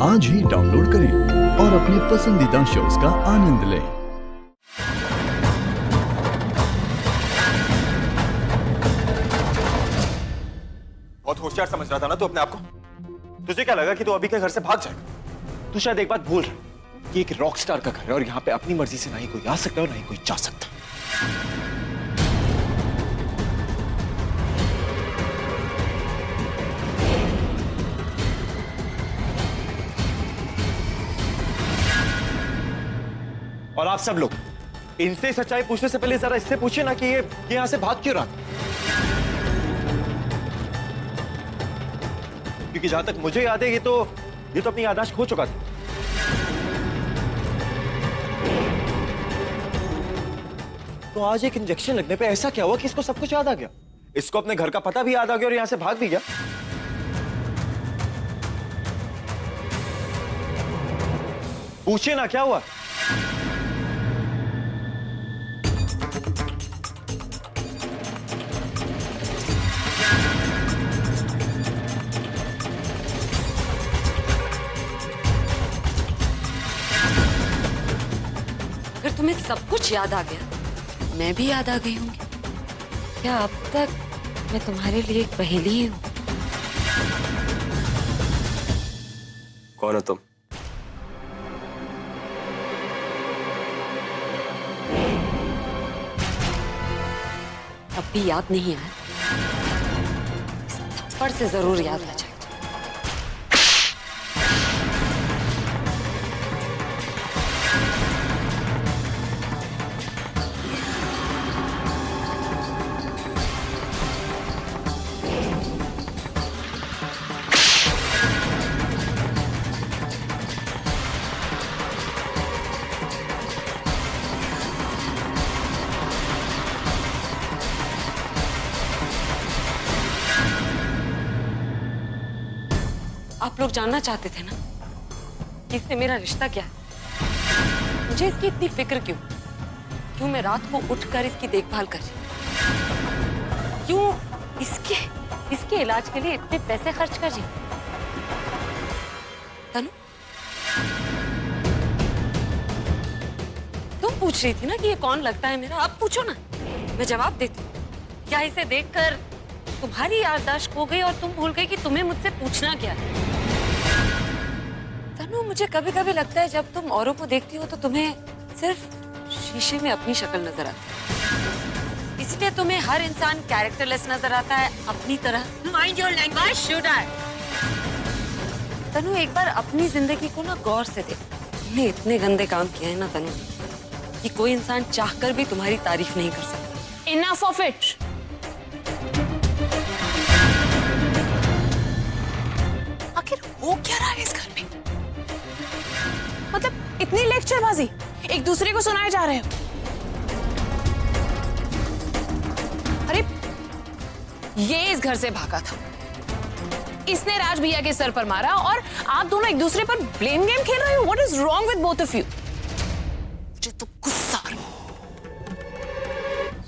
आज ही डाउनलोड करें और अपने पसंदीदा शोज का आनंद लें। बहुत होशियार समझ रहा था ना तू अपने आप को। तुझे क्या लगा कि तू अभी के घर से भाग जाएगा? तू शायद एक बात भूल रहा कि एक रॉक स्टार का घर है और यहाँ पे अपनी मर्जी से ना ही कोई आ सकता है और ना ही कोई जा सकता। और आप सब लोग इनसे सच्चाई पूछने से पहले जरा इससे पूछिए ना कि ये यहां से भाग क्यों रहा था। क्योंकि जहां तक मुझे याद है ये तो अपनी याददाश्त खो चुका था। तो आज एक इंजेक्शन लगने पे ऐसा क्या हुआ कि इसको सब कुछ याद आ गया? इसको अपने घर का पता भी याद आ गया और यहां से भाग भी गया। पूछिए ना क्या हुआ। अगर तुम्हें सब कुछ याद आ गया, मैं भी याद आ गई होंगी। क्या अब तक मैं तुम्हारे लिए एक पहेली ही हूँ? कौन हो तुम? अब भी याद नहीं आया? इस थप्पड़ से जरूर याद आ जाए। आप लोग जानना चाहते थे ना कि इससे मेरा रिश्ता क्या है? मुझे इसकी इतनी फिक्र क्यों? क्यों मैं रात को उठकर इसकी देखभाल कर रही हूं? क्यों इसके इलाज के लिए इतने पैसे खर्च कर रही हूं? तनु, तुम पूछ रही थी ना कि ये कौन लगता है मेरा? अब पूछो ना, मैं जवाब देती हूँ। क्या इसे देखकर तुम्हारी याददाश्त खो गई और तुम भूल गई कि तुम्हें मुझसे पूछना क्या है? तनु, मुझे कभी कभी लगता है जब तुम औरों को देखती हो तो तुम्हें सिर्फ शीशे में अपनी शक्ल नजर आती है। इसलिए तुम्हें हर इंसान कैरेक्टरलेस नजर आता है अपनी तरह। Mind your language, should I? Tanu, एक बार अपनी जिंदगी को ना गौर से देख। तुमने इतने गंदे काम किए हैं ना तनु, कि कोई इंसान चाहकर भी तुम्हारी तारीफ नहीं कर सकता। Enough of it. आखिर हो क्या रहा है इस घर में? मतलब इतनी लेक्चरबाजी एक दूसरे को सुनाए जा रहे हो। अरे ये इस घर से भागा था, इसने राज भैया के सर पर मारा और आप दोनों एक दूसरे पर ब्लेम गेम खेल रहे हो। What is wrong with both of you? मुझे तो गुस्सा आ रहा है।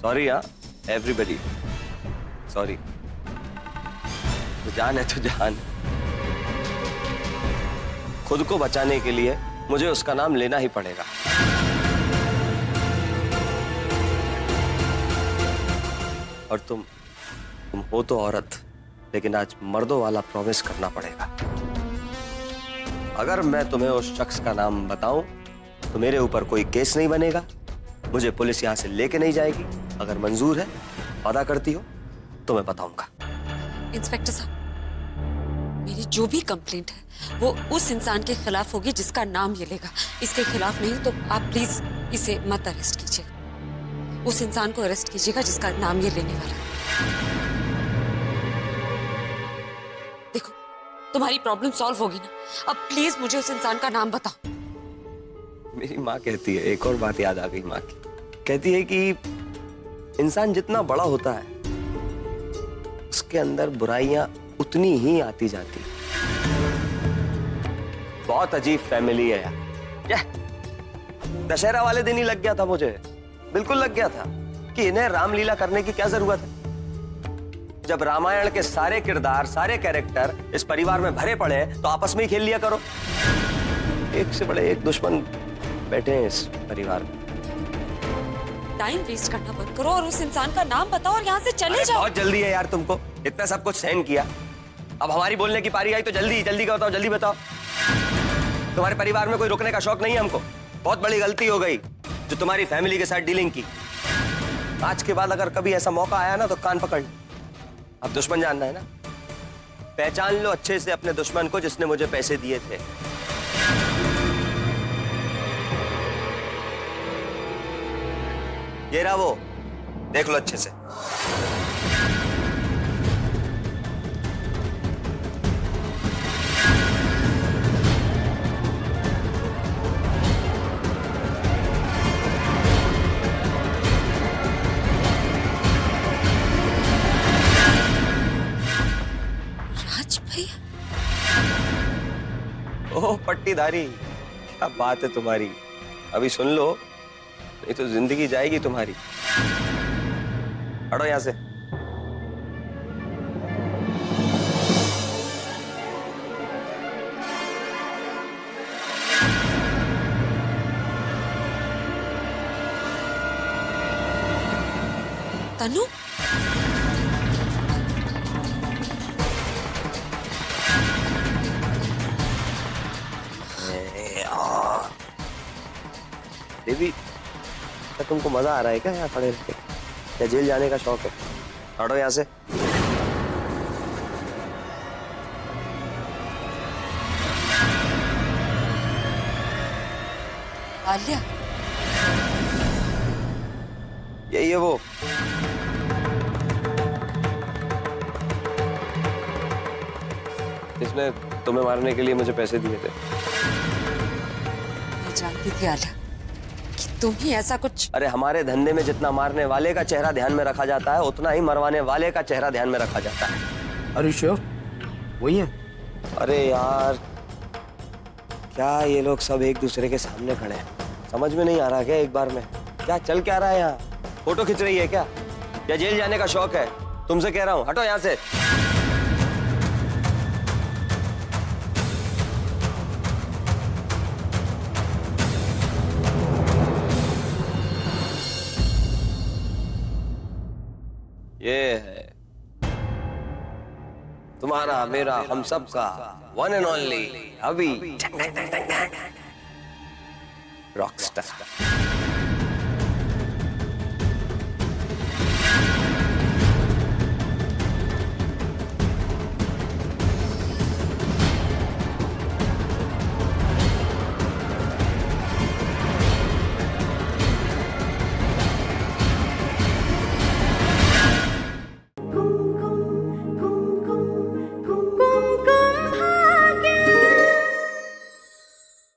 सॉरी यार एवरीबडी, सॉरी। तो जान है तो जान। खुद को बचाने के लिए मुझे उसका नाम लेना ही पड़ेगा। और तुम हो तो औरत, लेकिन आज मर्दों वाला प्रॉमिस करना पड़ेगा। अगर मैं तुम्हें उस शख्स का नाम बताऊं तो मेरे ऊपर कोई केस नहीं बनेगा, मुझे पुलिस यहां से लेके नहीं जाएगी। अगर मंजूर है, वादा करती हो तो मैं बताऊंगा। इंस्पेक्टर साहब, मेरी जो भी कंप्लेंट है वो उस इंसान के खिलाफ होगी जिसका नाम ये लेगा। इसके खिलाफ नहीं तो आप प्लीज इसे मत अरेस्ट कीजिएगा। उस इंसान को अरेस्ट कीजिएगा जिसका नाम ये लेने वाला है। देखो, तुम्हारी प्रॉब्लम सॉल्व होगी ना? अब प्लीज मुझे उस इंसान का नाम बताओ। मेरी माँ कहती है, एक और बात याद आ गई माँ की। कहती है कि इंसान जितना बड़ा होता है उसके अंदर बुराइयां उतनी ही आती जाती। बहुत अजीब फैमिली है यार। दशहरा वाले दिन ही लग गया था मुझे, बिल्कुल लग गया था कि इन्हें रामलीला करने की क्या जरूरत है। जब रामायण के सारे किरदार, सारे कैरेक्टर इस परिवार में भरे पड़े हैं, तो आपस में ही खेल लिया करो। एक से बड़े एक दुश्मन बैठे हैं इस परिवार में। टाइम वेस्ट करना बंद करो और उस इंसान का नाम बताओ और यहाँ से चले जाओ। बहुत जल्दी है यार तुमको, इतना सब कुछ सहन किया, अब हमारी बोलने की पारी आई तो जल्दी जल्दी का बताओ, जल्दी बताओ। तुम्हारे परिवार में कोई रुकने का शौक नहीं है हमको। बहुत बड़ी गलती हो गई जो तुम्हारी फैमिली के साथ डीलिंग की। आज के बाद अगर कभी ऐसा मौका आया ना तो कान पकड़ लो। अब दुश्मन जानना है ना, पहचान लो अच्छे से अपने दुश्मन को जिसने मुझे पैसे दिए थे। ये रहा वो, देख लो अच्छे से। राज भैया, ओह पट्टीधारी, क्या बात है तुम्हारी। अभी सुन लो, नहीं तो जिंदगी जाएगी तुम्हारी। हटो यहां से। तनु, देवी, क्या तुमको मजा आ रहा है क्या यहाँ खड़े रहते, या जेल जाने का शौक है? हटो यहाँ से। आलिया, यही है वो। इसने तुम्हें मारने के लिए मुझे पैसे दिए थे। मैं जानती थी आलिया कि तुम ही ऐसा कुछ। अरे हमारे धंधे में जितना मारने वाले का चेहरा ध्यान में रखा जाता है, उतना ही मरवाने वाले का चेहरा ध्यान में रखा जाता है। अरे श्योर वही है। अरे यार, क्या ये लोग सब एक दूसरे के सामने खड़े हैं? समझ में नहीं आ रहा क्या एक बार में? क्या चल क्या रहा है यहाँ? फोटो खींच रही है क्या, या जेल जाने का शौक है? तुमसे कह रहा हूँ, हटो यहाँ से। ये है तुम्हारा, मेरा, हम सब का वन एंड ओनली अभी रॉकस्टार।